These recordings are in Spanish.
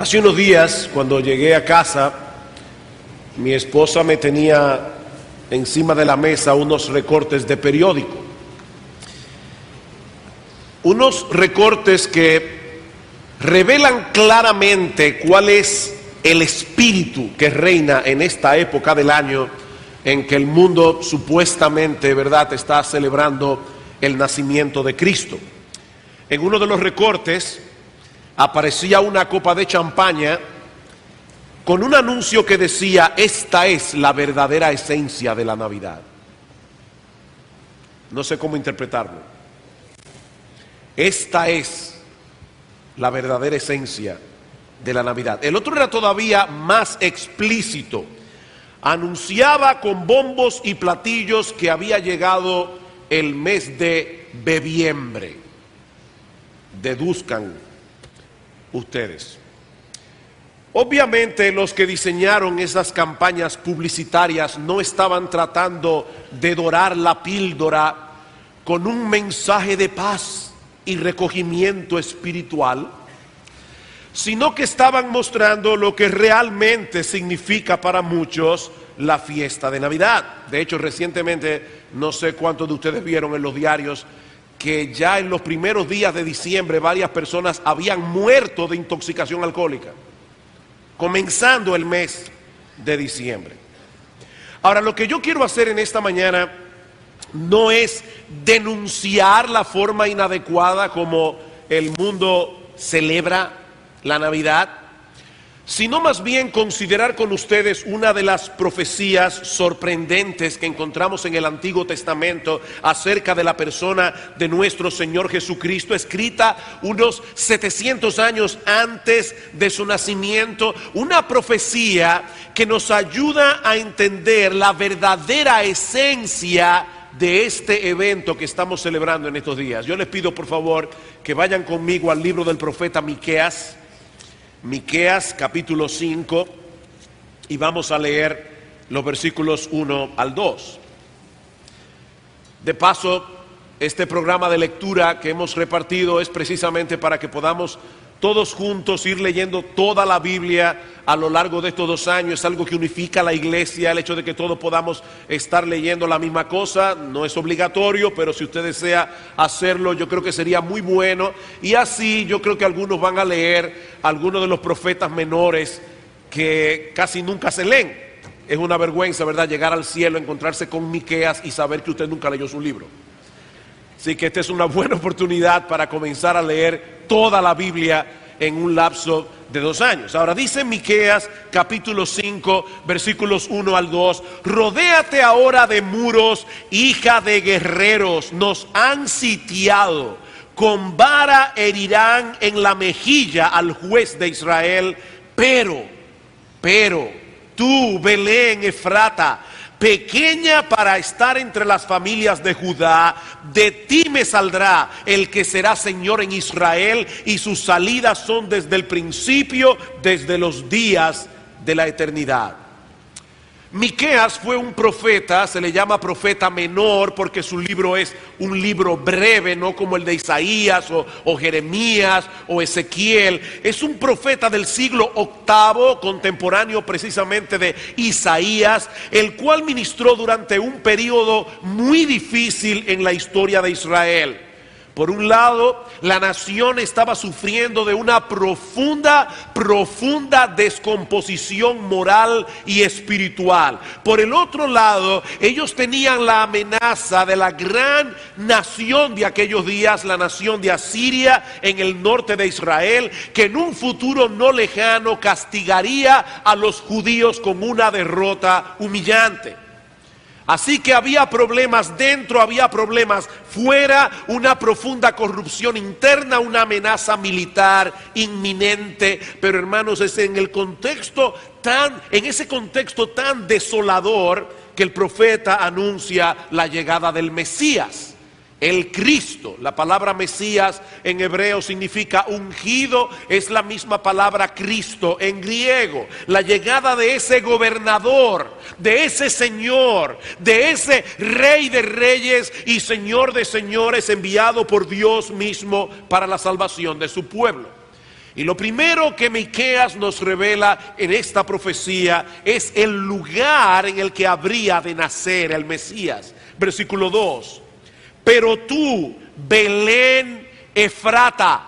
Hace unos días, cuando llegué a casa, mi esposa me tenía encima de la mesa unos recortes de periódico. Unos recortes que revelan claramente cuál es el espíritu que reina en esta época del año en que el mundo supuestamente, ¿verdad?, está celebrando el nacimiento de Cristo. En uno de los recortes aparecía una copa de champaña con un anuncio que decía: esta es la verdadera esencia de la Navidad. No sé cómo interpretarlo. Esta es la verdadera esencia de la Navidad. El otro era todavía más explícito. Anunciaba con bombos y platillos que había llegado el mes de bebiembre. Deduzcan ustedes. Obviamente los que diseñaron esas campañas publicitarias no estaban tratando de dorar la píldora con un mensaje de paz y recogimiento espiritual, sino que estaban mostrando lo que realmente significa para muchos la fiesta de Navidad. De hecho, recientemente, no sé cuántos de ustedes vieron en los diarios que ya en los primeros días de diciembre varias personas habían muerto de intoxicación alcohólica, comenzando el mes de diciembre. Ahora, lo que yo quiero hacer en esta mañana no es denunciar la forma inadecuada como el mundo celebra la Navidad, sino más bien considerar con ustedes una de las profecías sorprendentes que encontramos en el Antiguo Testamento acerca de la persona de nuestro Señor Jesucristo, escrita unos 700 años antes de su nacimiento, una profecía que nos ayuda a entender la verdadera esencia de este evento que estamos celebrando en estos días. Yo les pido por favor que vayan conmigo al libro del profeta Miqueas. Miqueas capítulo 5, y vamos a leer los versículos 1 al 2. De paso, este programa de lectura que hemos repartido es precisamente para que podamos todos juntos ir leyendo toda la Biblia a lo largo de estos 2 años. Es algo que unifica a la iglesia, el hecho de que todos podamos estar leyendo la misma cosa. No es obligatorio, pero si usted desea hacerlo, yo creo que sería muy bueno. Y así yo creo que algunos van a leer algunos de los profetas menores que casi nunca se leen. Es una vergüenza, ¿verdad?, llegar al cielo, encontrarse con Miqueas y saber que usted nunca leyó su libro. Así que esta es una buena oportunidad para comenzar a leer toda la Biblia en un lapso de 2 años. Ahora dice Miqueas capítulo 5 versículos 1 al 2: rodéate ahora de muros, hija de guerreros, nos han sitiado, con vara herirán en la mejilla al juez de Israel, pero tú, Belén Efrata, pequeña para estar entre las familias de Judá, de ti me saldrá el que será Señor en Israel, y sus salidas son desde el principio, desde los días de la eternidad. Miqueas fue un profeta, se le llama profeta menor porque su libro es un libro breve, no como el de Isaías o Jeremías o Ezequiel. Es un profeta del siglo VIII, contemporáneo precisamente de Isaías, el cual ministró durante un periodo muy difícil en la historia de Israel. Por un lado, la nación estaba sufriendo de una profunda descomposición moral y espiritual. Por el otro lado, ellos tenían la amenaza de la gran nación de aquellos días, la nación de Asiria en el norte de Israel, que en un futuro no lejano castigaría a los judíos con una derrota humillante. Así que había problemas dentro, había problemas fuera, una profunda corrupción interna, una amenaza militar inminente. Pero hermanos, es en ese contexto tan desolador que el profeta anuncia la llegada del Mesías, el Cristo. La palabra Mesías en hebreo significa ungido, es la misma palabra Cristo en griego. La llegada de ese gobernador, de ese Señor, de ese Rey de reyes y Señor de señores, enviado por Dios mismo para la salvación de su pueblo. Y lo primero que Miqueas nos revela en esta profecía es el lugar en el que habría de nacer el Mesías. Versículo 2. Pero tú, Belén Efrata,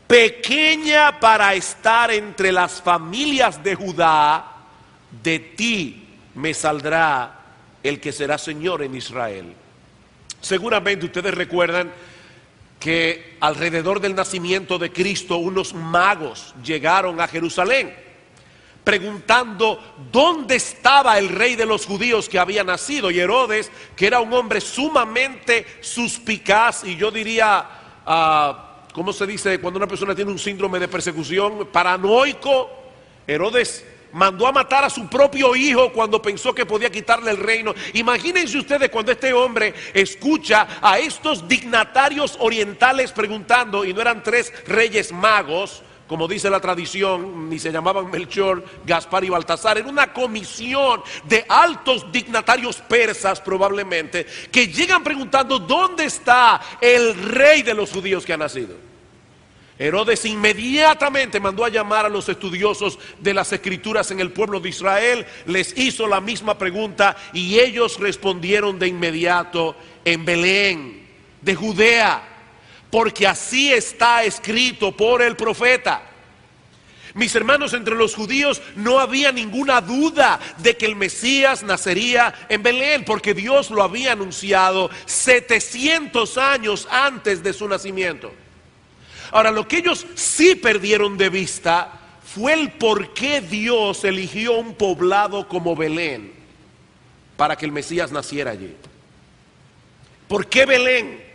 pequeña para estar entre las familias de Judá, de ti me saldrá el que será Señor en Israel. Seguramente ustedes recuerdan que alrededor del nacimiento de Cristo unos magos llegaron a Jerusalén preguntando dónde estaba el rey de los judíos que había nacido. Y Herodes, que era un hombre sumamente suspicaz, y yo diría, ¿cómo se dice cuando una persona tiene un síndrome de persecución? Paranoico. Herodes mandó a matar a su propio hijo cuando pensó que podía quitarle el reino. Imagínense ustedes cuando este hombre escucha a estos dignatarios orientales preguntando, y no eran 3 reyes magos, como dice la tradición, ni se llamaban Melchor, Gaspar y Baltasar. Era una comisión de altos dignatarios persas probablemente, que llegan preguntando ¿dónde está el rey de los judíos que ha nacido? Herodes inmediatamente mandó a llamar a los estudiosos de las escrituras en el pueblo de Israel, les hizo la misma pregunta y ellos respondieron de inmediato: en Belén de Judea, porque así está escrito por el profeta. Mis hermanos, entre los judíos no había ninguna duda de que el Mesías nacería en Belén, porque Dios lo había anunciado 700 años antes de su nacimiento. Ahora, lo que ellos sí perdieron de vista fue el por qué Dios eligió un poblado como Belén para que el Mesías naciera allí. ¿Por qué Belén?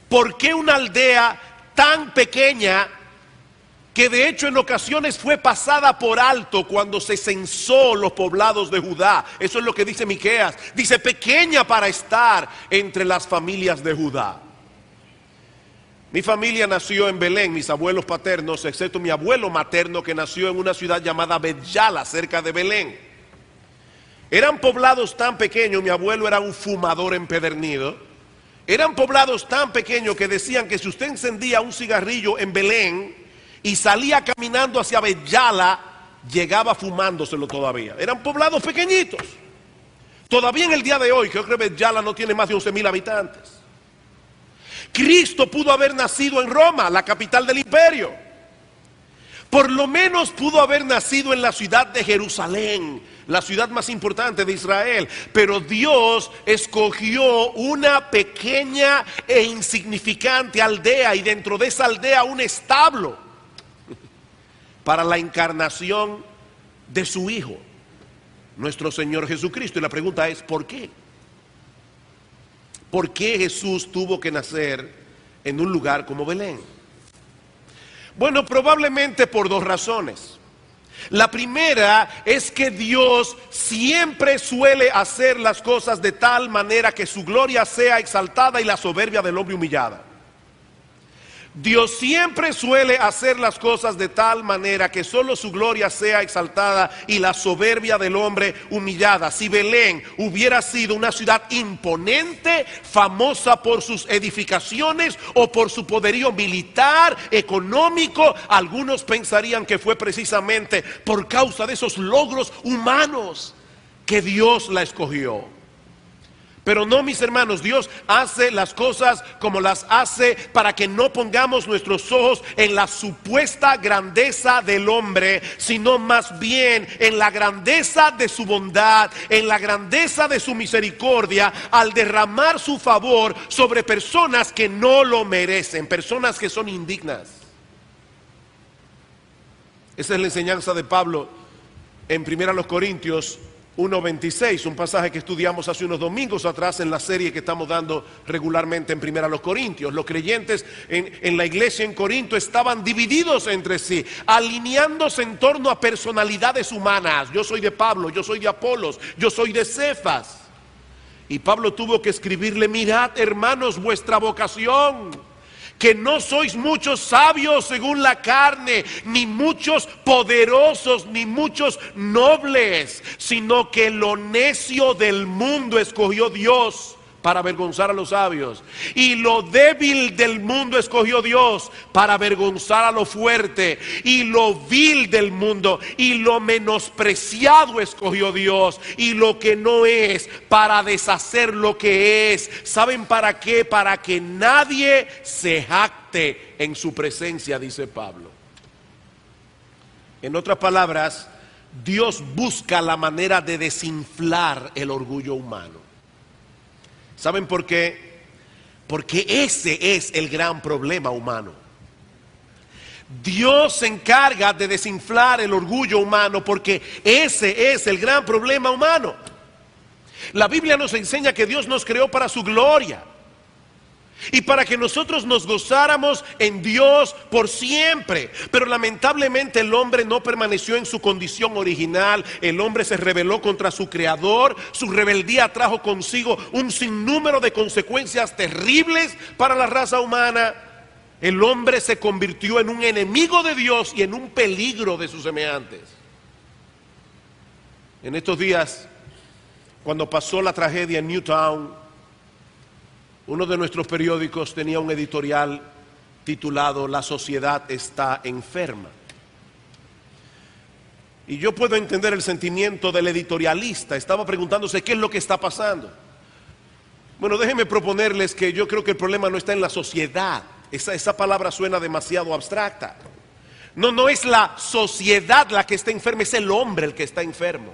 ¿Por qué una aldea tan pequeña que de hecho en ocasiones fue pasada por alto cuando se censó los poblados de Judá? Eso es lo que dice Miqueas. Dice pequeña para estar entre las familias de Judá. Mi familia nació en Belén, mis abuelos paternos, excepto mi abuelo materno que nació en una ciudad llamada Bet-Yala, cerca de Belén. Eran poblados tan pequeños, mi abuelo era un fumador empedernido. Eran poblados tan pequeños que decían que si usted encendía un cigarrillo en Belén y salía caminando hacia Bet-Yala, llegaba fumándoselo todavía. Eran poblados pequeñitos. Todavía en el día de hoy, creo que Bet-Yala no tiene más de 11,000 habitantes. Cristo pudo haber nacido en Roma, la capital del imperio. Por lo menos pudo haber nacido en la ciudad de Jerusalén, la ciudad más importante de Israel. Pero Dios escogió una pequeña e insignificante aldea, y dentro de esa aldea un establo para la encarnación de su Hijo, nuestro Señor Jesucristo. Y la pregunta es, ¿por qué? ¿Por qué Jesús tuvo que nacer en un lugar como Belén? Bueno, probablemente por 2 razones. La primera es que Dios siempre suele hacer las cosas de tal manera que su gloria sea exaltada y la soberbia del hombre humillada. Dios siempre suele hacer las cosas de tal manera que solo su gloria sea exaltada y la soberbia del hombre humillada. Si Belén hubiera sido una ciudad imponente, famosa por sus edificaciones o por su poderío militar, económico, algunos pensarían que fue precisamente por causa de esos logros humanos que Dios la escogió. Pero no, mis hermanos, Dios hace las cosas como las hace para que no pongamos nuestros ojos en la supuesta grandeza del hombre, sino más bien en la grandeza de su bondad, en la grandeza de su misericordia, al derramar su favor sobre personas que no lo merecen, personas que son indignas. Esa es la enseñanza de Pablo en 1 Corintios 1:26, un pasaje que estudiamos hace unos domingos atrás en la serie que estamos dando regularmente en 1 Corintios. Los creyentes en la iglesia en Corinto estaban divididos entre sí, alineándose en torno a personalidades humanas. Yo soy de Pablo, yo soy de Apolos, yo soy de Cefas. Y Pablo tuvo que escribirle: mirad, hermanos, vuestra vocación, que no sois muchos sabios según la carne, ni muchos poderosos, ni muchos nobles, sino que lo necio del mundo escogió Dios para avergonzar a los sabios. Y lo débil del mundo escogió Dios para avergonzar a lo fuerte. Y lo vil del mundo y lo menospreciado escogió Dios. Y lo que no es, para deshacer lo que es. ¿Saben para qué? Para que nadie se jacte en su presencia, dice Pablo. En otras palabras, Dios busca la manera de desinflar el orgullo humano. ¿Saben por qué? Porque ese es el gran problema humano. Dios se encarga de desinflar el orgullo humano porque ese es el gran problema humano. La Biblia nos enseña que Dios nos creó para su gloria y para que nosotros nos gozáramos en Dios por siempre. Pero lamentablemente el hombre no permaneció en su condición original. El hombre se rebeló contra su creador. Su rebeldía trajo consigo un sinnúmero de consecuencias terribles para la raza humana. El hombre se convirtió en un enemigo de Dios y en un peligro de sus semejantes. En estos días, cuando pasó la tragedia en Newtown, uno de nuestros periódicos tenía un editorial titulado "La sociedad está enferma". Y yo puedo entender el sentimiento del editorialista. Estaba preguntándose qué es lo que está pasando. Bueno, déjenme proponerles que yo creo que el problema no está en la sociedad. Esa palabra suena demasiado abstracta. No es la sociedad la que está enferma, es el hombre el que está enfermo.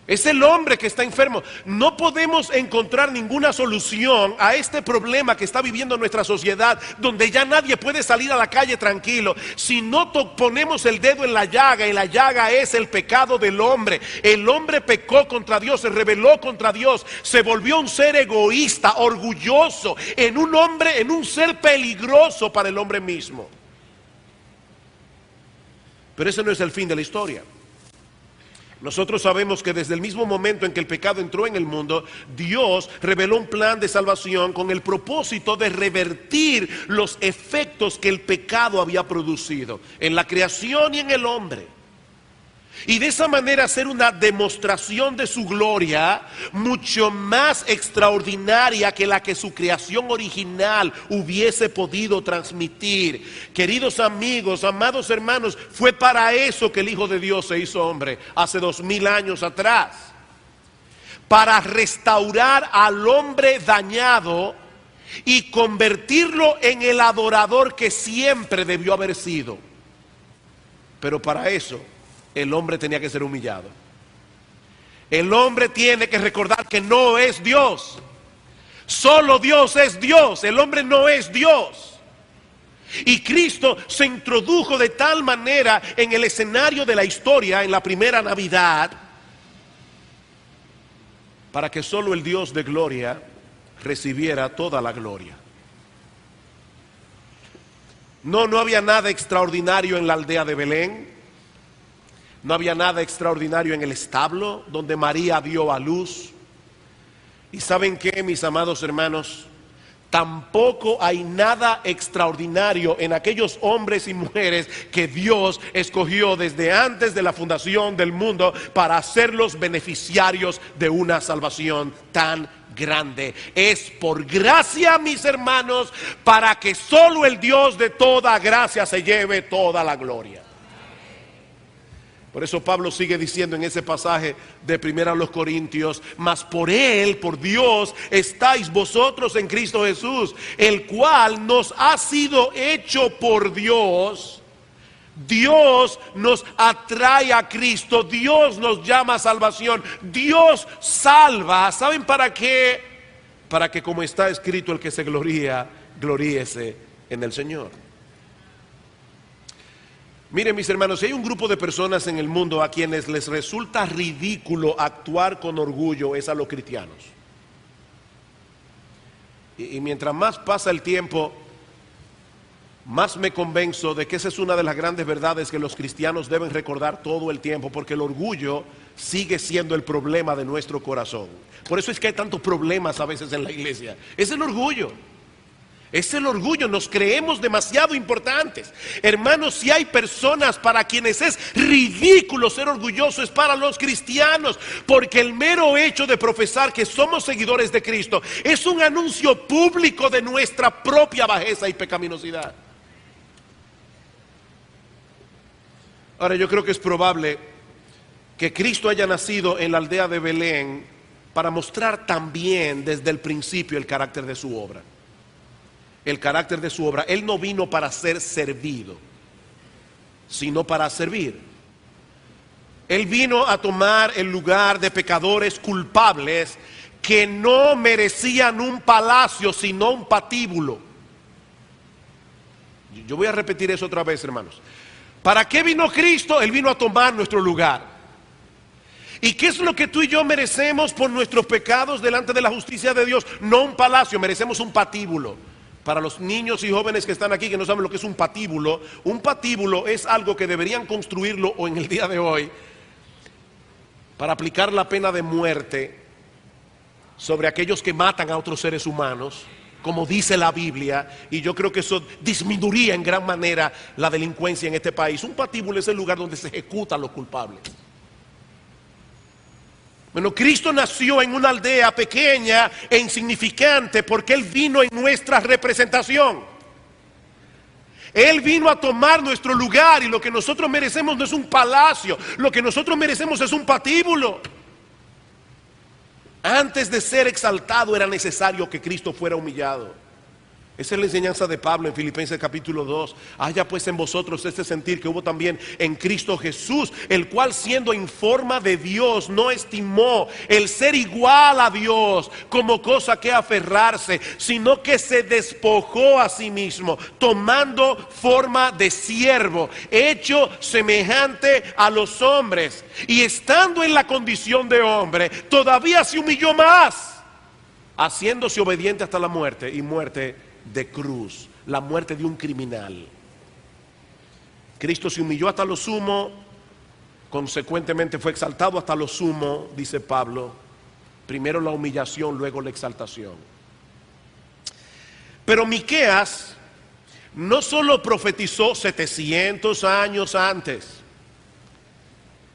Es el hombre que está enfermo. No podemos encontrar ninguna solución a este problema que está viviendo nuestra sociedad, donde ya nadie puede salir a la calle tranquilo, si no ponemos el dedo en la llaga, y la llaga es el pecado del hombre. El hombre pecó contra Dios, se rebeló contra Dios, se volvió un ser egoísta, orgulloso, en un ser peligroso para el hombre mismo. Pero ese no es el fin de la historia. Nosotros sabemos que desde el mismo momento en que el pecado entró en el mundo, Dios reveló un plan de salvación con el propósito de revertir los efectos que el pecado había producido en la creación y en el hombre. Y de esa manera hacer una demostración de su gloria mucho más extraordinaria que la que su creación original hubiese podido transmitir. Queridos amigos, amados hermanos, fue para eso que el Hijo de Dios se hizo hombre hace 2000 años atrás. Para restaurar al hombre dañado y convertirlo en el adorador que siempre debió haber sido. Pero para eso el hombre tenía que ser humillado. El hombre tiene que recordar que no es Dios. Solo Dios es Dios. El hombre no es Dios. Y Cristo se introdujo de tal manera en el escenario de la historia en la primera Navidad, para que solo el Dios de gloria recibiera toda la gloria. No había nada extraordinario en la aldea de Belén. No había nada extraordinario en el establo donde María dio a luz. Y ¿saben qué, mis amados hermanos? Tampoco hay nada extraordinario en aquellos hombres y mujeres que Dios escogió desde antes de la fundación del mundo para hacerlos beneficiarios de una salvación tan grande. Es por gracia, mis hermanos, para que solo el Dios de toda gracia se lleve toda la gloria. Por eso Pablo sigue diciendo en ese pasaje de 1 Corintios: mas por Él, por Dios, estáis vosotros en Cristo Jesús, el cual nos ha sido hecho por Dios. Dios nos atrae a Cristo, Dios nos llama a salvación, Dios salva. ¿Saben para qué? Para que, como está escrito, el que se gloría, gloríese en el Señor. Miren, mis hermanos, si hay un grupo de personas en el mundo a quienes les resulta ridículo actuar con orgullo, es a los cristianos. Y mientras más pasa el tiempo, más me convenzo de que esa es una de las grandes verdades que los cristianos deben recordar todo el tiempo, porque el orgullo sigue siendo el problema de nuestro corazón. Por eso es que hay tantos problemas a veces en la iglesia. Es el orgullo. Es el orgullo, nos creemos demasiado importantes. Hermanos, si hay personas para quienes es ridículo ser orgulloso, es para los cristianos, porque el mero hecho de profesar que somos seguidores de Cristo es un anuncio público de nuestra propia bajeza y pecaminosidad. Ahora, yo creo que es probable que Cristo haya nacido en la aldea de Belén para mostrar también desde el principio el carácter de su obra. El carácter de su obra. Él no vino para ser servido, sino para servir. Él vino a tomar el lugar de pecadores culpables que no merecían un palacio, sino un patíbulo. Yo voy a repetir eso otra vez, hermanos. ¿Para qué vino Cristo? Él vino a tomar nuestro lugar. ¿Y qué es lo que tú y yo merecemos por nuestros pecados delante de la justicia de Dios? No un palacio, merecemos un patíbulo. Para los niños y jóvenes que están aquí que no saben lo que es un patíbulo es algo que deberían construirlo o en el día de hoy para aplicar la pena de muerte sobre aquellos que matan a otros seres humanos, como dice la Biblia, y yo creo que eso disminuiría en gran manera la delincuencia en este país. Un patíbulo es el lugar donde se ejecutan los culpables. Bueno, Cristo nació en una aldea pequeña e insignificante porque Él vino en nuestra representación. Él vino a tomar nuestro lugar y lo que nosotros merecemos no es un palacio, lo que nosotros merecemos es un patíbulo. Antes de ser exaltado era necesario que Cristo fuera humillado. Esa es la enseñanza de Pablo en Filipenses capítulo 2. Haya pues en vosotros este sentir que hubo también en Cristo Jesús, el cual siendo en forma de Dios no estimó el ser igual a Dios como cosa que aferrarse, sino que se despojó a sí mismo, tomando forma de siervo, hecho semejante a los hombres, y estando en la condición de hombre, todavía se humilló más, haciéndose obediente hasta la muerte, y muerte de cruz, la muerte de un criminal. Cristo se humilló hasta lo sumo, consecuentemente fue exaltado hasta lo sumo, dice Pablo. Primero la humillación, luego la exaltación. Pero Miqueas no solo profetizó 700 años antes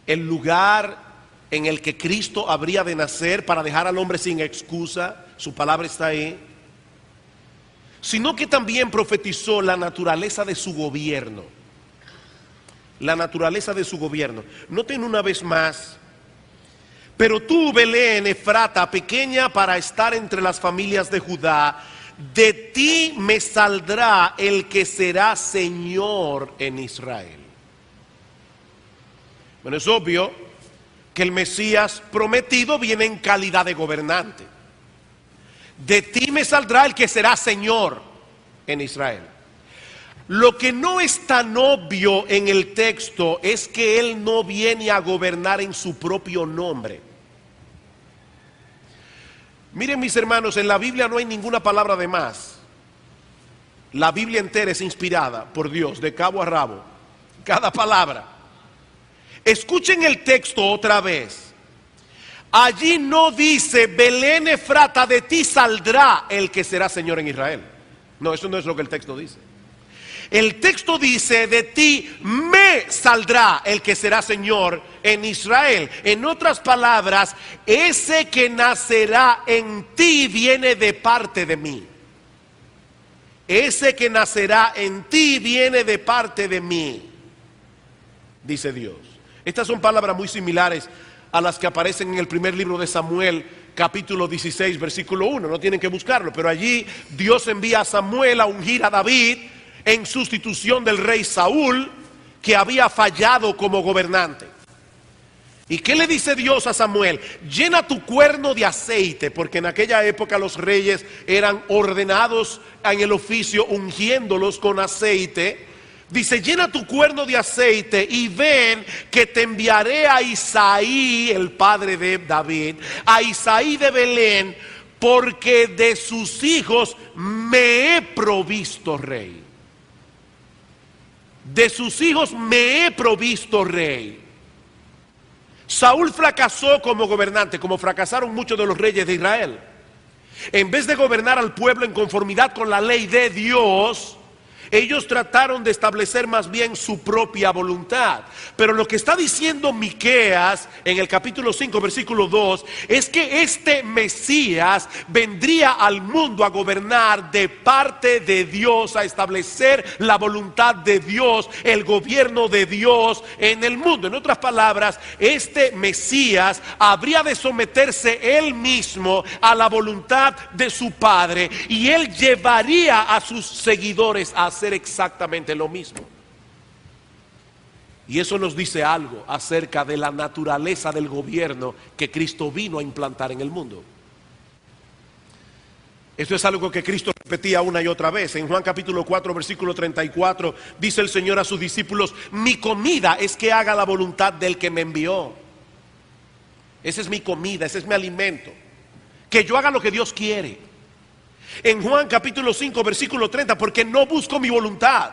el lugar en el que Cristo habría de nacer para dejar al hombre sin excusa, su palabra está ahí, sino que también profetizó la naturaleza de su gobierno. La naturaleza de su gobierno. Noten una vez más: pero tú, Belén Efrata, pequeña para estar entre las familias de Judá, de ti me saldrá el que será Señor en Israel. Bueno, es obvio que el Mesías prometido viene en calidad de gobernante. De ti me saldrá el que será Señor en Israel. Lo que no es tan obvio en el texto es que Él no viene a gobernar en su propio nombre. Miren, mis hermanos, en la Biblia no hay ninguna palabra de más. La Biblia entera es inspirada por Dios, de cabo a rabo, cada palabra. Escuchen el texto otra vez. Allí no dice: Belén Efrata, de ti saldrá el que será Señor en Israel. No, eso no es lo que el texto dice. El texto dice: de ti me saldrá el que será Señor en Israel. En otras palabras, ese que nacerá en ti viene de parte de mí. Ese que nacerá en ti viene de parte de mí, dice Dios. Estas son palabras muy similares a las que aparecen en el primer libro de Samuel, capítulo 16, versículo 1. No tienen que buscarlo, pero allí Dios envía a Samuel a ungir a David en sustitución del rey Saúl, que había fallado como gobernante. ¿Y qué le dice Dios a Samuel? Llena tu cuerno de aceite, porque en aquella época los reyes eran ordenados en el oficio ungiéndolos con aceite. Dice: llena tu cuerno de aceite y ven que te enviaré a Isaí, el padre de David, a Isaí de Belén, porque de sus hijos me he provisto rey. De sus hijos me he provisto rey. Saúl fracasó como gobernante, como fracasaron muchos de los reyes de Israel. En vez de gobernar al pueblo en conformidad con la ley de Dios, ellos trataron de establecer más bien su propia voluntad. Pero lo que está diciendo Miqueas en el capítulo 5 versículo 2 es que este Mesías vendría al mundo a gobernar de parte de Dios, a establecer la voluntad de Dios, el gobierno de Dios en el mundo. En otras palabras, este Mesías habría de someterse él mismo a la voluntad de su Padre, y él llevaría a sus seguidores a hacer exactamente lo mismo. Y eso nos dice algo acerca de la naturaleza del gobierno que Cristo vino a implantar en el mundo. Esto es algo que Cristo repetía una y otra vez. En Juan capítulo 4 versículo 34 dice el Señor a sus discípulos: mi comida es que haga la voluntad del que me envió. Esa es mi comida, ese es mi alimento, que yo haga lo que Dios quiere. En Juan capítulo 5 versículo 30, porque no busco mi voluntad,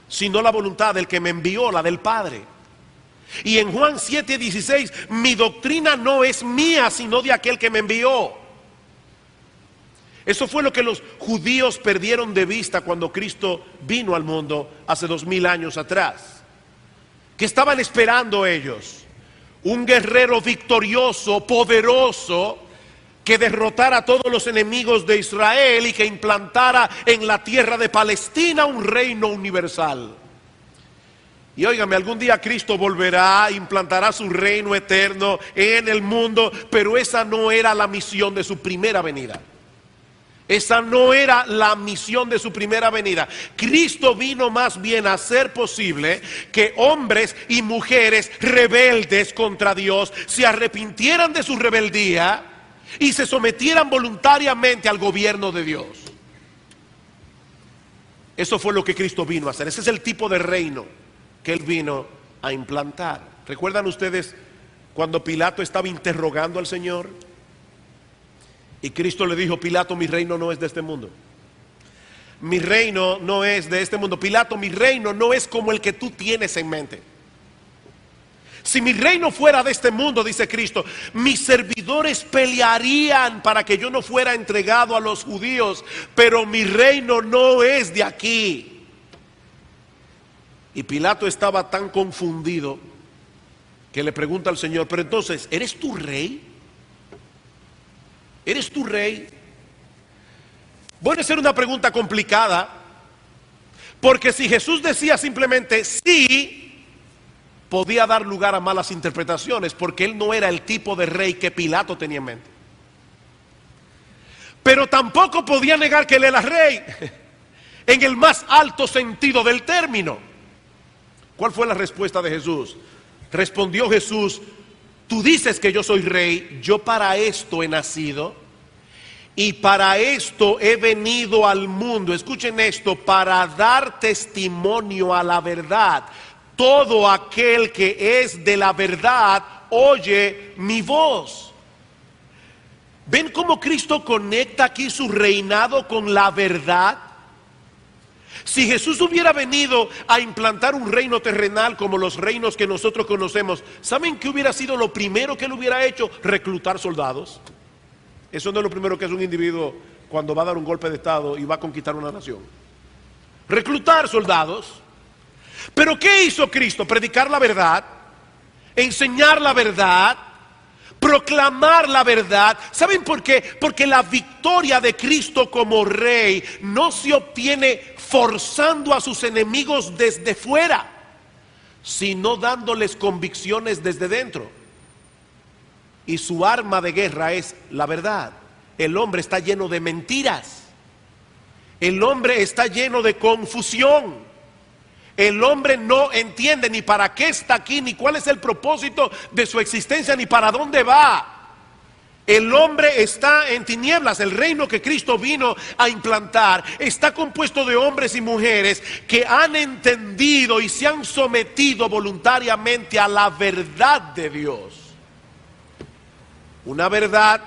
sino la voluntad del que me envió, la del Padre. Y en Juan 7:16, mi doctrina no es mía, sino de aquel que me envió. Eso fue lo que los judíos perdieron de vista cuando Cristo vino al mundo hace 2000 años atrás. ¿Qué estaban esperando ellos? Un guerrero victorioso, poderoso, que derrotara a todos los enemigos de Israel y que implantara en la tierra de Palestina un reino universal. Y óigame, algún día Cristo volverá, implantará su reino eterno en el mundo, pero esa no era la misión de su primera venida. Esa no era la misión de su primera venida. Cristo vino más bien a hacer posible que hombres y mujeres rebeldes contra Dios se arrepintieran de su rebeldía y se sometieran voluntariamente al gobierno de Dios. Eso fue lo que Cristo vino a hacer. Ese es el tipo de reino que Él vino a implantar. ¿Recuerdan ustedes cuando Pilato estaba interrogando al Señor? Y Cristo le dijo: Pilato, mi reino no es de este mundo. Mi reino no es de este mundo. Pilato, mi reino no es como el que tú tienes en mente. Si mi reino fuera de este mundo, dice Cristo, mis servidores pelearían para que yo no fuera entregado a los judíos, pero mi reino no es de aquí. Y Pilato estaba tan confundido que le pregunta al Señor: pero entonces, ¿eres tú rey? ¿Eres tú rey? Puede ser una pregunta complicada, porque si Jesús decía simplemente sí, podía dar lugar a malas interpretaciones, porque él no era el tipo de rey que Pilato tenía en mente. Pero tampoco podía negar que él era rey en el más alto sentido del término. ¿Cuál fue la respuesta de Jesús? Respondió Jesús: tú dices que yo soy rey, yo para esto he nacido y para esto he venido al mundo. Escuchen esto: para dar testimonio a la verdad. Todo aquel que es de la verdad oye mi voz. ¿Ven cómo Cristo conecta aquí su reinado con la verdad? Si Jesús hubiera venido a implantar un reino terrenal como los reinos que nosotros conocemos, ¿saben qué hubiera sido lo primero que él hubiera hecho? Reclutar soldados. Eso no es lo primero que hace un individuo cuando va a dar un golpe de estado y va a conquistar una nación. Reclutar soldados. Pero ¿qué hizo Cristo? Predicar la verdad, enseñar la verdad, proclamar la verdad. ¿Saben por qué? Porque la victoria de Cristo como rey no se obtiene forzando a sus enemigos desde fuera, sino dándoles convicciones desde dentro. Y su arma de guerra es la verdad. El hombre está lleno de mentiras. El hombre está lleno de confusión. El hombre no entiende ni para qué está aquí, ni cuál es el propósito de su existencia, ni para dónde va. El hombre está en tinieblas. El reino que Cristo vino a implantar está compuesto de hombres y mujeres que han entendido y se han sometido voluntariamente a la verdad de Dios. Una verdad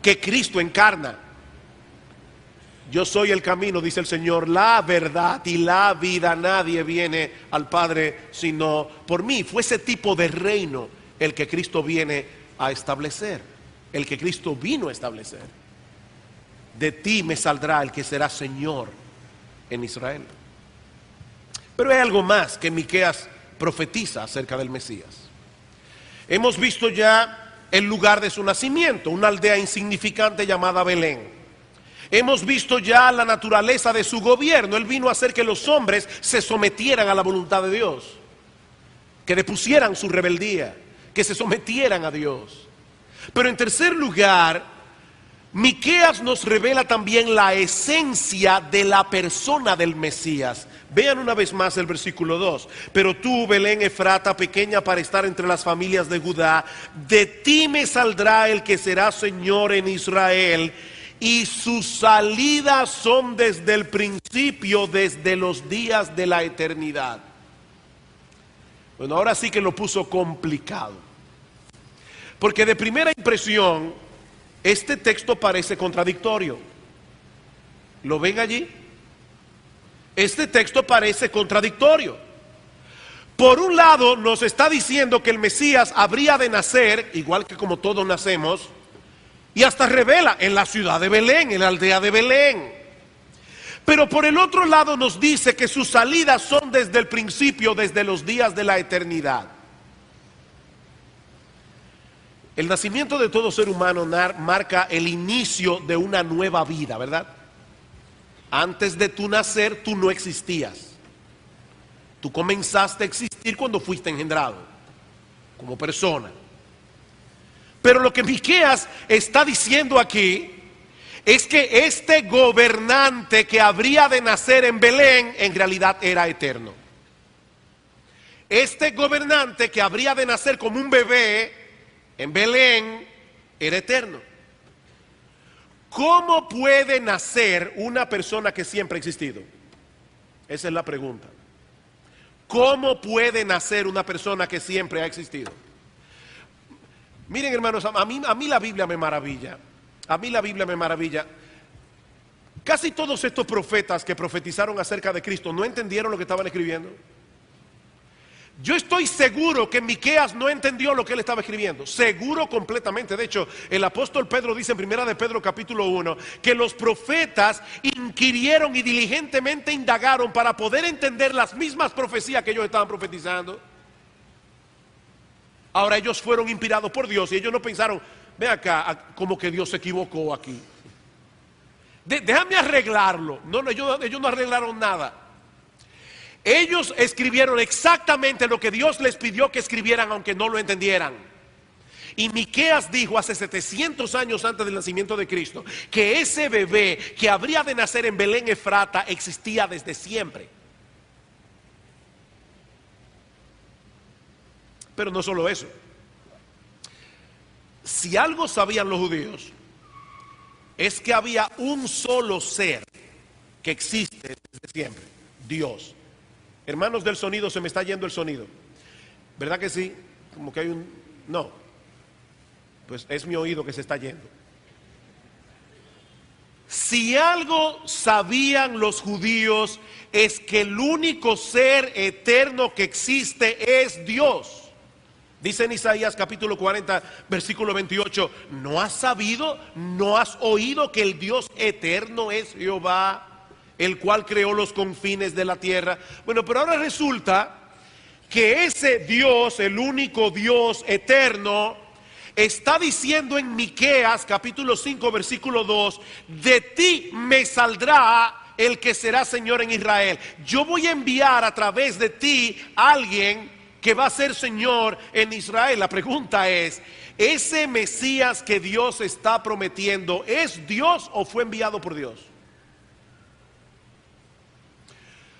que Cristo encarna. Yo soy el camino, dice el Señor, la verdad y la vida. Nadie viene al Padre sino por mí. Fue ese tipo de reino el que Cristo viene a establecer, el que Cristo vino a establecer. de ti me saldrá el que será Señor en Israel. Pero hay algo más que Miqueas profetiza acerca del Mesías. Hemos visto ya el lugar de su nacimiento, una aldea insignificante llamada Belén. Hemos visto ya la naturaleza de su gobierno. Él vino a hacer que los hombres se sometieran a la voluntad de Dios, que depusieran su rebeldía, que se sometieran a Dios. Pero en tercer lugar, Miqueas nos revela también la esencia de la persona del Mesías. Vean una vez más el versículo 2. Pero tú, Belén Efrata, pequeña para estar entre las familias de Judá, de ti me saldrá el que será Señor en Israel, y sus salidas son desde el principio, desde los días de la eternidad. Bueno, ahora sí que lo puso complicado, porque de primera impresión este texto parece contradictorio. ¿Lo ven allí? Este texto parece contradictorio. Por un lado nos está diciendo que el Mesías habría de nacer, igual que como todos nacemos, y hasta revela en la ciudad de Belén, en la aldea de Belén. Pero por el otro lado nos dice que sus salidas son desde el principio, desde los días de la eternidad. El nacimiento de todo ser humano marca el inicio de una nueva vida, ¿verdad? Antes de tu nacer, tú no existías. Tú comenzaste a existir cuando fuiste engendrado, como persona. Pero lo que Miqueas está diciendo aquí es que este gobernante que habría de nacer en Belén, en realidad era eterno. Este gobernante que habría de nacer como un bebé en Belén era eterno. ¿Cómo puede nacer una persona que siempre ha existido? Esa es la pregunta. ¿Cómo puede nacer una persona que siempre ha existido? Miren, hermanos, a mí la Biblia me maravilla. A mí la Biblia me maravilla. Casi todos estos profetas que profetizaron acerca de Cristo no entendieron lo que estaban escribiendo. Yo estoy seguro que Miqueas no entendió lo que él estaba escribiendo. Seguro completamente. De hecho, el apóstol Pedro dice en 1 de Pedro capítulo 1 que los profetas inquirieron y diligentemente indagaron para poder entender las mismas profecías que ellos estaban profetizando. Ahora ellos fueron inspirados por Dios y ellos no pensaron, ve acá, como que Dios se equivocó aquí. Déjame arreglarlo. No, ellos no arreglaron nada. Ellos escribieron exactamente lo que Dios les pidió que escribieran, aunque no lo entendieran. Y Miqueas dijo hace 700 años antes del nacimiento de Cristo que ese bebé que habría de nacer en Belén Efrata existía desde siempre. Pero no solo eso. Si algo sabían los judíos, es que había un solo ser que existe desde siempre: Dios. Hermanos del sonido, se me está yendo el sonido. ¿Verdad que sí? Como que hay un... No. Pues es mi oído que se está yendo. Si algo sabían los judíos, es que el único ser eterno que existe es Dios. Dice en Isaías capítulo 40, versículo 28, ¿no has sabido, no has oído que el Dios eterno es Jehová, el cual creó los confines de la tierra? Bueno, pero ahora resulta que ese Dios, el único Dios eterno, está diciendo en Miqueas capítulo 5 versículo 2, de ti me saldrá el que será Señor en Israel. Yo voy a enviar a través de ti a alguien que va a ser Señor en Israel. La pregunta es, ¿ese Mesías que Dios está prometiendo es Dios o fue enviado por Dios?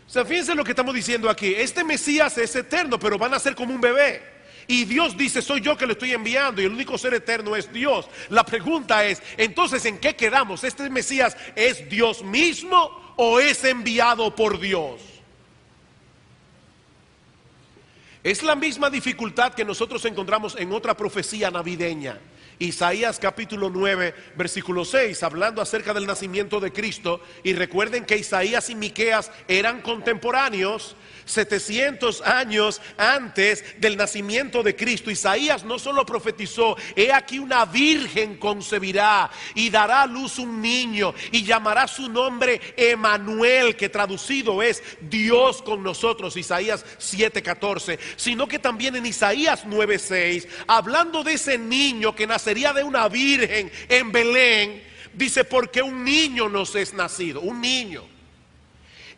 O sea, fíjense lo que estamos diciendo aquí. Este Mesías es eterno, pero van a ser como un bebé. Y Dios dice, soy yo que lo estoy enviando, y el único ser eterno es Dios. La pregunta es, entonces, ¿en qué quedamos? ¿Este Mesías es Dios mismo o es enviado por Dios? Es la misma dificultad que nosotros encontramos en otra profecía navideña. Isaías capítulo 9, versículo 6, hablando acerca del nacimiento de Cristo. Y recuerden que Isaías y Miqueas eran contemporáneos, 700 años antes del nacimiento de Cristo. Isaías no solo profetizó: he aquí una virgen concebirá y dará a luz un niño y llamará su nombre Emanuel, que traducido es Dios con nosotros, Isaías 7:14. Sino que también en Isaías 9:6, hablando de ese niño que nacería de una virgen en Belén, dice: porque un niño nos es nacido, un niño,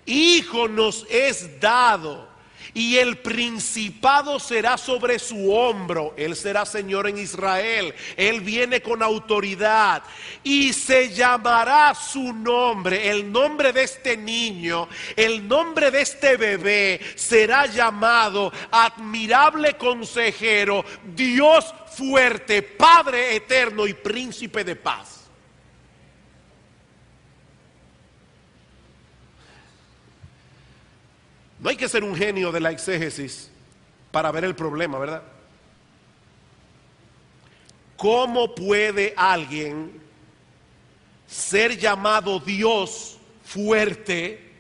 hijo nos es dado, y el principado será sobre su hombro. Él será Señor en Israel. Él viene con autoridad y se llamará su nombre. El nombre de este niño, el nombre de este bebé será llamado Admirable Consejero, Dios Fuerte, Padre Eterno y Príncipe de Paz. No hay que ser un genio de la exégesis para ver el problema, ¿verdad? ¿Cómo puede alguien ser llamado Dios fuerte,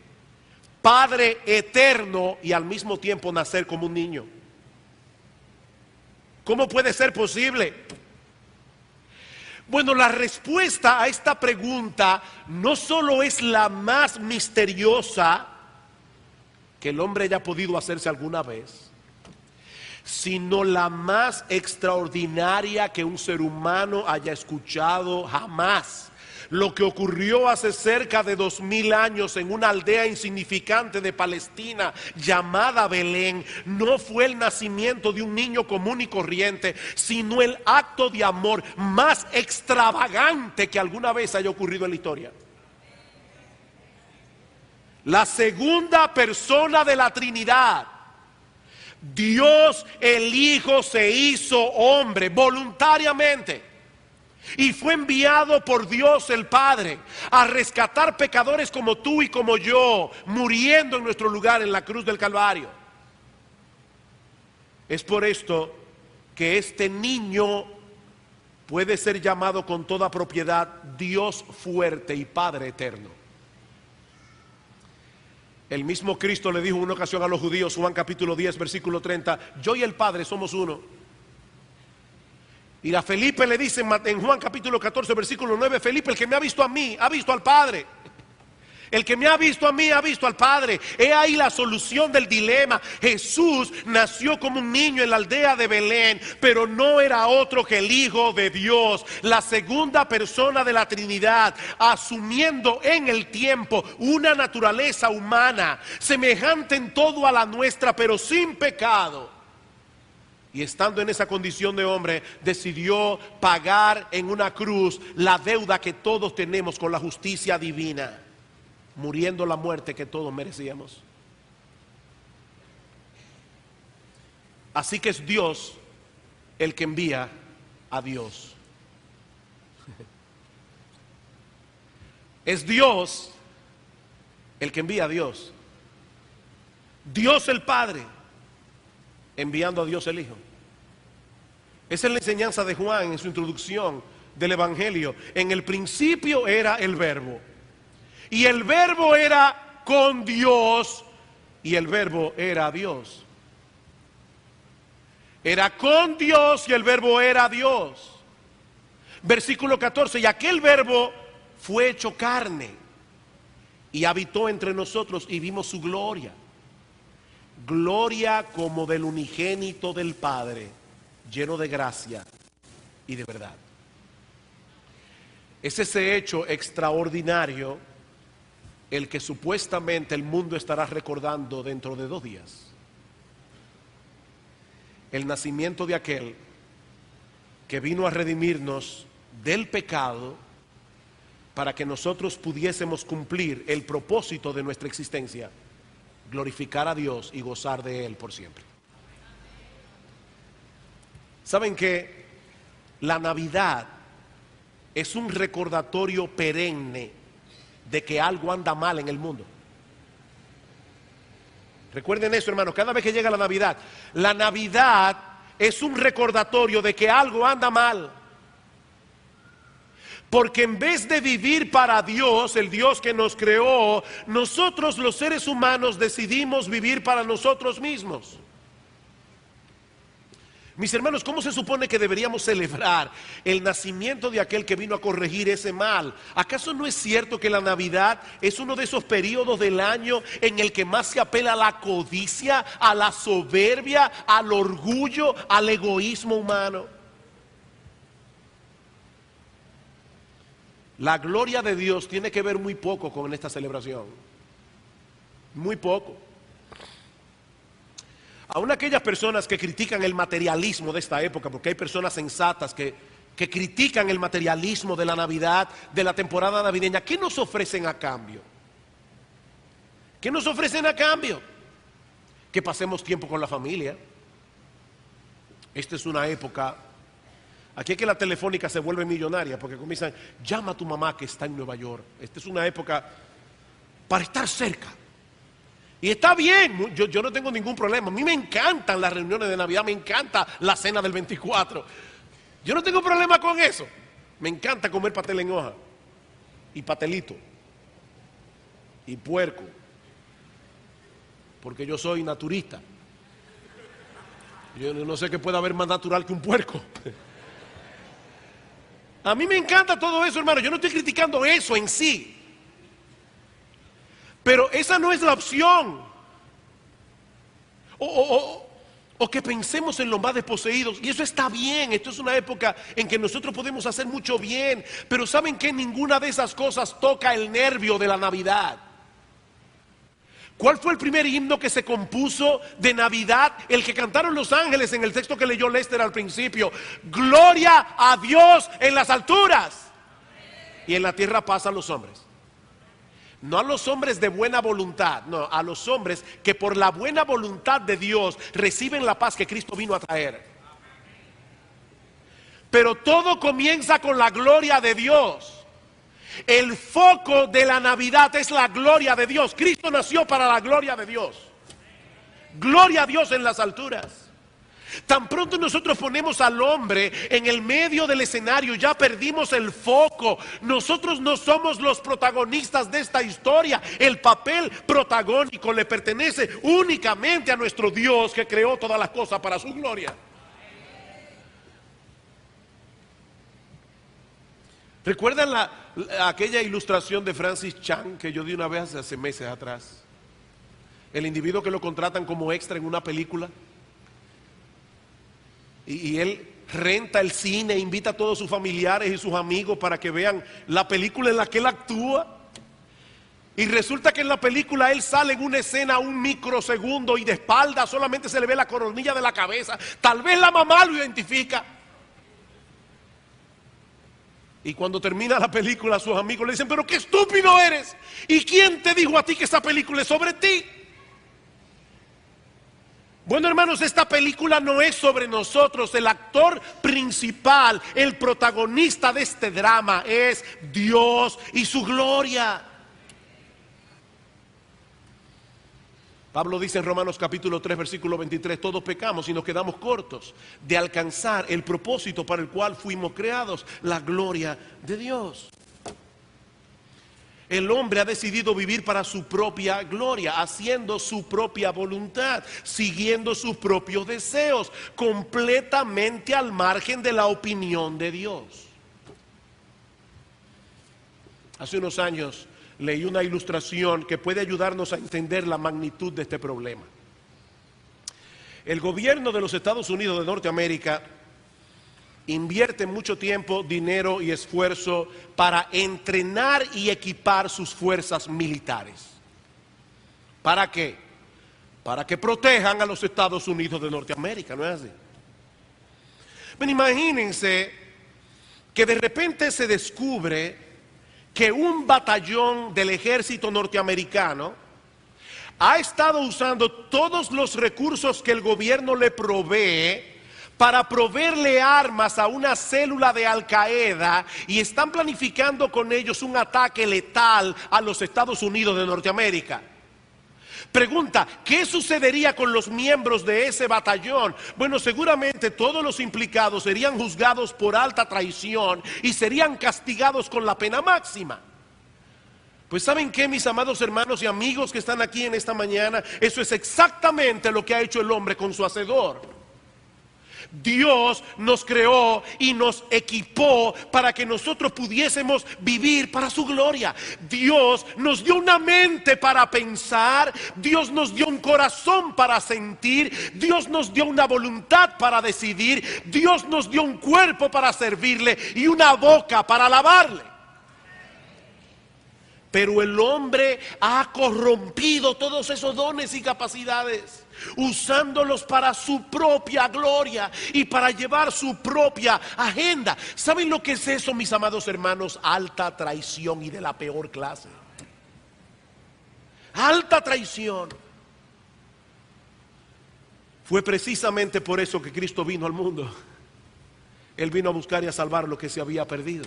Padre eterno, y al mismo tiempo nacer como un niño? ¿Cómo puede ser posible? Bueno, la respuesta a esta pregunta no solo es la más misteriosa que el hombre haya podido hacerse alguna vez, sino la más extraordinaria que un ser humano haya escuchado jamás. Lo que ocurrió hace cerca de 2000 años en una aldea insignificante de Palestina llamada Belén no fue el nacimiento de un niño común y corriente, sino el acto de amor más extravagante que alguna vez haya ocurrido en la historia. La segunda persona de la Trinidad, Dios el Hijo, se hizo hombre voluntariamente y fue enviado por Dios el Padre a rescatar pecadores como tú y como yo, muriendo en nuestro lugar en la cruz del Calvario. Es por esto que este niño puede ser llamado con toda propiedad Dios fuerte y Padre eterno. El mismo Cristo le dijo en una ocasión a los judíos, Juan capítulo 10, versículo 30, yo y el Padre somos uno. Y a Felipe le dice en Juan capítulo 14, versículo 9, Felipe, el que me ha visto a mí, ha visto al Padre. El que me ha visto a mí, ha visto al Padre. He ahí la solución del dilema. Jesús nació como un niño en la aldea de Belén, pero no era otro que el Hijo de Dios, la segunda persona de la Trinidad, asumiendo en el tiempo una naturaleza humana, semejante en todo a la nuestra, pero sin pecado. Y estando en esa condición de hombre, decidió pagar en una cruz la deuda que todos tenemos con la justicia divina, muriendo la muerte que todos merecíamos. Así que es Dios el que envía a Dios. Es Dios el que envía a Dios. Dios el Padre enviando a Dios el Hijo. Esa es la enseñanza de Juan en su introducción del Evangelio. En el principio era el Verbo, y el Verbo era con Dios, y el Verbo era Dios. Era con Dios y el Verbo era Dios. Versículo 14, y aquel Verbo fue hecho carne y habitó entre nosotros y vimos su gloria. Gloria como del unigénito del Padre, lleno de gracia y de verdad. Es ese hecho extraordinario el que supuestamente el mundo estará recordando dentro de 2 días. El nacimiento de aquel que vino a redimirnos del pecado para que nosotros pudiésemos cumplir el propósito de nuestra existencia: glorificar a Dios y gozar de Él por siempre. ¿Saben que la Navidad es un recordatorio perenne de que algo anda mal en el mundo? Recuerden eso, hermanos, cada vez que llega la Navidad es un recordatorio de que algo anda mal. Porque en vez de vivir para Dios, el Dios que nos creó, nosotros los seres humanos decidimos vivir para nosotros mismos. Mis hermanos, ¿cómo se supone que deberíamos celebrar el nacimiento de aquel que vino a corregir ese mal? ¿Acaso no es cierto que la Navidad es uno de esos periodos del año en el que más se apela a la codicia, a la soberbia, al orgullo, al egoísmo humano? La gloria de Dios tiene que ver muy poco con esta celebración. Muy poco. Aún aquellas personas que critican el materialismo de esta época, porque hay personas sensatas que critican el materialismo de la Navidad, de la temporada navideña, ¿qué nos ofrecen a cambio? ¿Qué nos ofrecen a cambio? Que pasemos tiempo con la familia. Esta es una época, aquí es que la telefónica se vuelve millonaria, porque comienzan, llama a tu mamá que está en Nueva York. Esta es una época para estar cerca. Y está bien, yo no tengo ningún problema. A mí me encantan las reuniones de Navidad, me encanta la cena del 24. Yo no tengo problema con eso. Me encanta comer pastel en hoja, y pastelito, y puerco, porque yo soy naturista. Yo no sé qué puede haber más natural que un puerco. A mí me encanta todo eso, hermano. Yo no estoy criticando eso en sí. Pero esa no es la opción. O que pensemos en los más desposeídos. Y eso está bien. Esto es una época en que nosotros podemos hacer mucho bien. Pero ¿saben qué? Ninguna de esas cosas toca el nervio de la Navidad. ¿Cuál fue el primer himno que se compuso de Navidad? El que cantaron los ángeles en el texto que leyó Lester al principio. Gloria a Dios en las alturas. Y en la tierra paz a los hombres. No a los hombres de buena voluntad, no, a los hombres que por la buena voluntad de Dios reciben la paz que Cristo vino a traer. Pero todo comienza con la gloria de Dios. El foco de la Navidad es la gloria de Dios. Cristo nació para la gloria de Dios. Gloria a Dios en las alturas. Tan pronto nosotros ponemos al hombre en el medio del escenario, ya perdimos el foco. Nosotros no somos los protagonistas de esta historia. El papel protagónico le pertenece únicamente a nuestro Dios que creó todas las cosas para su gloria. ¿Recuerdan aquella ilustración de Francis Chan que yo di una vez hace meses atrás? El individuo que lo contratan como extra en una película. Y él renta el cine, invita a todos sus familiares y sus amigos para que vean la película en la que él actúa. Y resulta que en la película él sale en una escena un microsegundo y de espalda solamente se le ve la coronilla de la cabeza. Tal vez la mamá lo identifica. Y cuando termina la película, sus amigos le dicen, pero qué estúpido eres. ¿Y quién te dijo a ti que esa película es sobre ti? Bueno, hermanos, esta película no es sobre nosotros. El actor principal, el protagonista de este drama es Dios y su gloria. Pablo dice en Romanos capítulo 3 versículo 23, todos pecamos y nos quedamos cortos de alcanzar el propósito para el cual fuimos creados, la gloria de Dios. El hombre ha decidido vivir para su propia gloria, haciendo su propia voluntad, siguiendo sus propios deseos, completamente al margen de la opinión de Dios. Hace unos años leí una ilustración que puede ayudarnos a entender la magnitud de este problema. El gobierno de los Estados Unidos de Norteamérica invierte mucho tiempo, dinero y esfuerzo para entrenar y equipar sus fuerzas militares. ¿Para qué? Para que protejan a los Estados Unidos de Norteamérica, ¿no es así? Pero imagínense que de repente se descubre que un batallón del ejército norteamericano ha estado usando todos los recursos que el gobierno le provee para proveerle armas a una célula de Al Qaeda y están planificando con ellos un ataque letal a los Estados Unidos de Norteamérica. Pregunta, ¿qué sucedería con los miembros de ese batallón? Bueno, seguramente todos los implicados serían juzgados por alta traición y serían castigados con la pena máxima. Pues ¿saben qué, mis amados hermanos y amigos que están aquí en esta mañana? Eso es exactamente lo que ha hecho el hombre con su hacedor. Dios nos creó y nos equipó para que nosotros pudiésemos vivir para su gloria. Dios nos dio una mente para pensar, Dios nos dio un corazón para sentir, Dios nos dio una voluntad para decidir, Dios nos dio un cuerpo para servirle y una boca para alabarle. Pero el hombre ha corrompido todos esos dones y capacidades, usándolos para su propia gloria y para llevar su propia agenda. ¿Saben lo que es eso, mis amados hermanos? Alta traición y de la peor clase. Alta traición. Fue precisamente por eso que Cristo vino al mundo. Él vino a buscar y a salvar lo que se había perdido.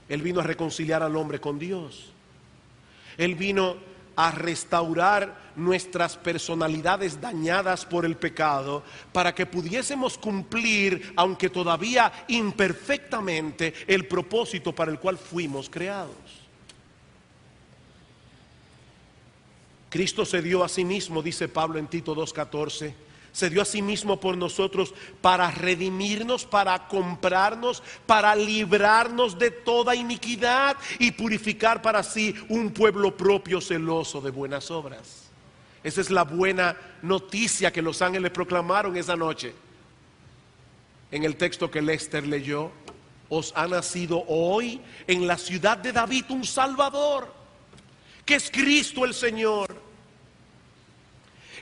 Él vino a reconciliar al hombre con Dios. Él vino a restaurar nuestras personalidades dañadas por el pecado para que pudiésemos cumplir, aunque todavía imperfectamente, el propósito para el cual fuimos creados. Cristo se dio a sí mismo, dice Pablo en Tito 2:14. Se dio a sí mismo por nosotros para redimirnos, para comprarnos, para librarnos de toda iniquidad y purificar para sí un pueblo propio celoso de buenas obras. Esa es la buena noticia que los ángeles proclamaron esa noche. En el texto que Lester leyó, os ha nacido hoy en la ciudad de David un Salvador, que es Cristo el Señor.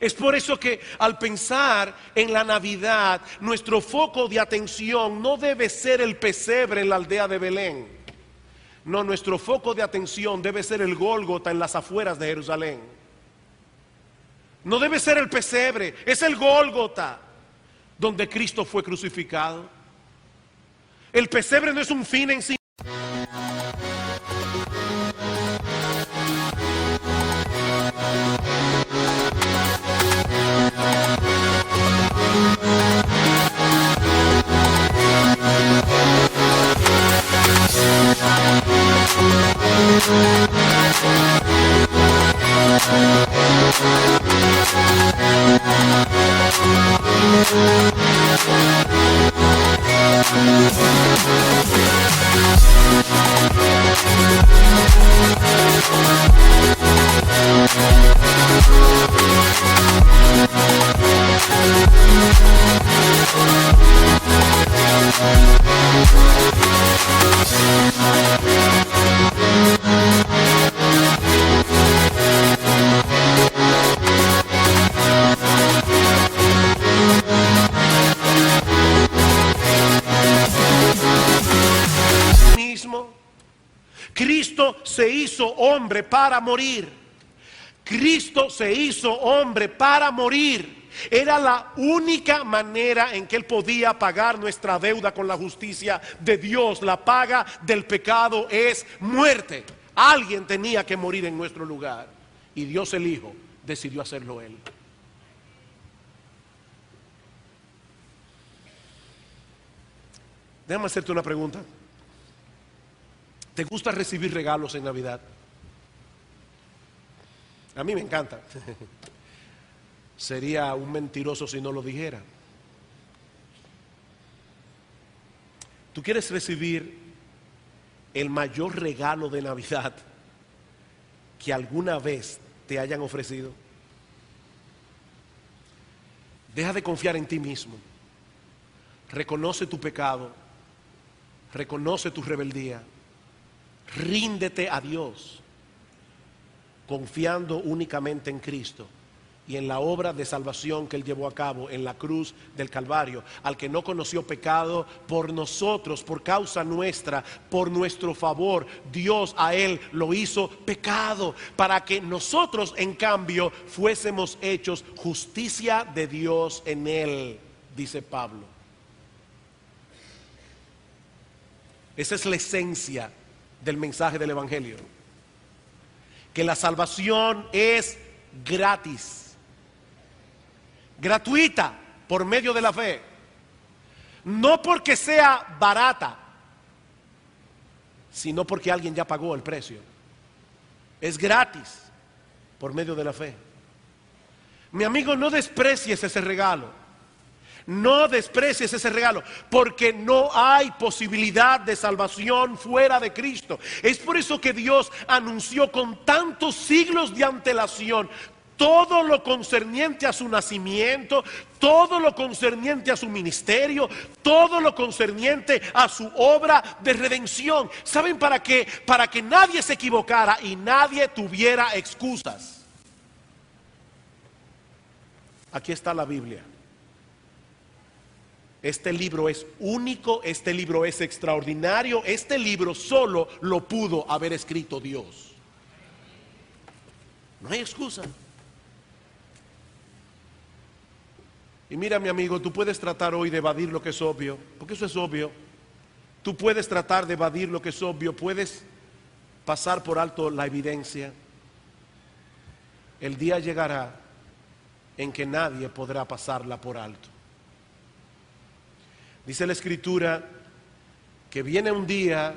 Es por eso que al pensar en la Navidad, nuestro foco de atención no debe ser el pesebre en la aldea de Belén. No, nuestro foco de atención debe ser el Gólgota en las afueras de Jerusalén. No debe ser el pesebre, es el Gólgota donde Cristo fue crucificado. El pesebre no es un fin en sí. Cristo se hizo hombre para morir. Cristo se hizo hombre para morir. Era la única manera en que Él podía pagar nuestra deuda con la justicia de Dios. La paga del pecado es muerte. Alguien tenía que morir en nuestro lugar. Y Dios el Hijo decidió hacerlo Él. Déjame hacerte una pregunta. ¿Te gusta recibir regalos en Navidad? A mí me encanta. Sería un mentiroso si no lo dijera. ¿Tú quieres recibir el mayor regalo de Navidad que alguna vez te hayan ofrecido? Deja de confiar en ti mismo. Reconoce tu pecado. Reconoce tu rebeldía. Ríndete a Dios, confiando únicamente en Cristo y en la obra de salvación que Él llevó a cabo en la cruz del Calvario. Al que no conoció pecado, por nosotros, por causa nuestra, por nuestro favor, Dios a Él lo hizo pecado, para que nosotros en cambio fuésemos hechos justicia de Dios en Él, dice Pablo. Esa es la esencia del mensaje del Evangelio. que la salvación es gratis, gratuita por medio de la fe. No porque sea barata, sino porque alguien ya pagó el precio. Es gratis por medio de la fe. Mi amigo, no desprecies ese regalo. No desprecies ese regalo, porque no hay posibilidad de salvación fuera de Cristo. Es por eso que Dios anunció con tantos siglos de antelación todo lo concerniente a su nacimiento, todo lo concerniente a su ministerio, todo lo concerniente a su obra de redención. ¿Saben para qué? Para que nadie se equivocara y nadie tuviera excusas. Aquí está la Biblia. Este libro es único, este libro es extraordinario, este libro solo lo pudo haber escrito Dios. No hay excusa. Y mira, mi amigo, tú puedes tratar hoy de evadir lo que es obvio, porque eso es obvio. Tú puedes tratar de evadir lo que es obvio, puedes pasar por alto la evidencia. El día llegará en que nadie podrá pasarla por alto. Dice la Escritura que viene un día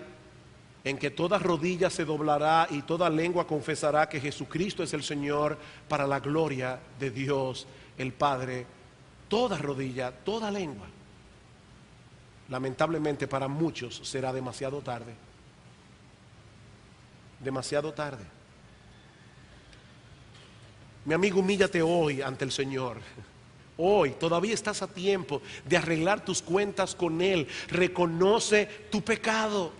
en que toda rodilla se doblará y toda lengua confesará que Jesucristo es el Señor, para la gloria de Dios el Padre. Toda rodilla, toda lengua. Lamentablemente para muchos será demasiado tarde. Demasiado tarde. Mi amigo, humíllate hoy ante el Señor. Hoy todavía estás a tiempo de arreglar tus cuentas con Él. Reconoce tu pecado.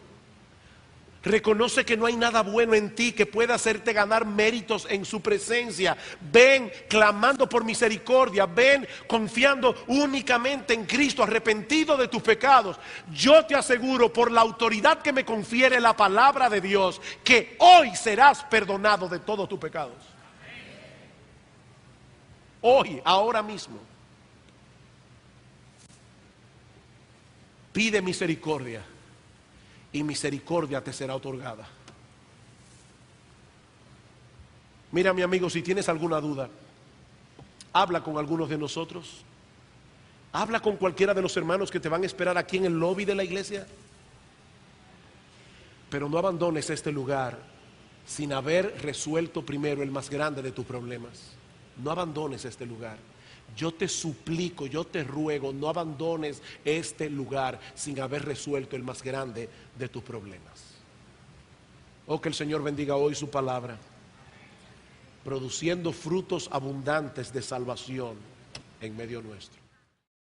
Reconoce que no hay nada bueno en ti que pueda hacerte ganar méritos en su presencia. Ven clamando por misericordia. Ven confiando únicamente en Cristo, arrepentido de tus pecados. Yo te aseguro, por la autoridad que me confiere la palabra de Dios, que hoy serás perdonado de todos tus pecados. Hoy, ahora mismo. Pide misericordia y misericordia te será otorgada. Mira, mi amigo, si tienes alguna duda, habla con algunos de nosotros. Habla con cualquiera de los hermanos que te van a esperar aquí en el lobby de la iglesia. Pero no abandones este lugar sin haber resuelto primero el más grande de tus problemas. No abandones este lugar. Yo te suplico, yo te ruego, no abandones este lugar sin haber resuelto el más grande de tus problemas. Oh, que el Señor bendiga hoy su palabra, produciendo frutos abundantes de salvación en medio nuestro.